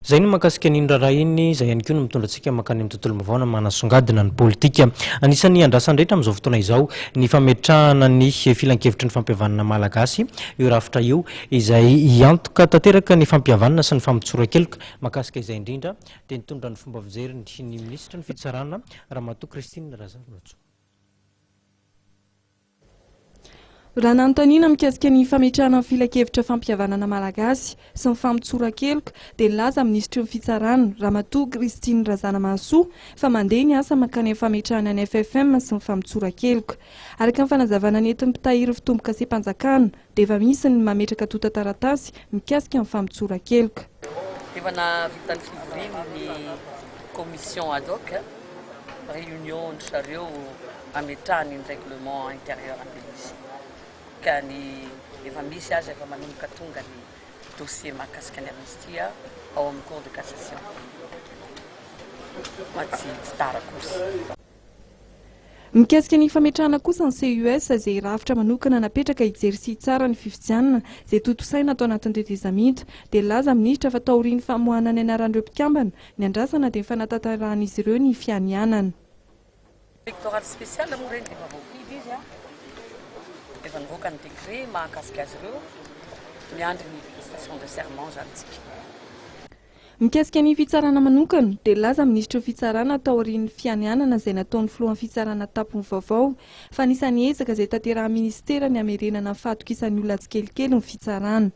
Zay ny makasika ny raharaha iny izay ihany koa no mitondratsika makany amin'ny tontolo vaovao manasongadina ny politika. Anisan'ny andrasan'ny rehetra amin'izao fotoana izao ny fametrahana ny filan-kevitra ny fampihavanana malagasy io rafitra io izay hiantoka tanteraka ny fampihavanana sy ny famotsora-keloka. Makasika izay indrindra dia nitondra ny fomba fijery ny minisitry ny Fitsarana Razanamahasoa. Raha nanontaniana mikasika ny fametrahana ny filan-kevitra fampihavanana malagasy sy ny famotsora-keloka dia nilaza minisitry ny Fitsarana Razanamahasoa fa mandeha ny asa mankany amin'ny fametrahana ny FFM sy ny famotsora-keloka. Araka ny fanazavana nentin'ny mpitahiry fitomboka sepanjakana dia efa misy ny mametraka tota taratasy mikasika ny famotsora-keloka. Efa navita ny fivoriany commission ad hoc réunion ny zareo ametrahany ny règlement intérieur an'ilay ka ny efa misy azy efa manomboka tonga ny dossier mahakasika ny amnistia ao amin'ny cour de cassation. Tsy tara kosa. Mikasika ny fametrahana kosa ny CUS izay rafitra manokana napetraka hijery tsara ny fifidianana izay totosaina atao anatin'ny tetezamita dia laza minisitra fa taoriany famoahana ny anaran'ireo mpikambana ny andrasana dia fanatantarahan'izy ireo ny fianianana. Électoral spécial moa reny dia voafidy izy efa nivoaka ny décret mahakasika azy ireo miandry ny prestation de serment zantsika. Mikasika ny Fitsarana manokana dia laza minisitry ny Fitsarana taorian'ny fianianana izay nataon'ny filohan'ny Fitsarana tapony vaovao fa anisan'ny ezaka izay tanterahan'ny minisitera ny hamerenana ny fahatokisan'ny olona tsikelikely ny Fitsarana.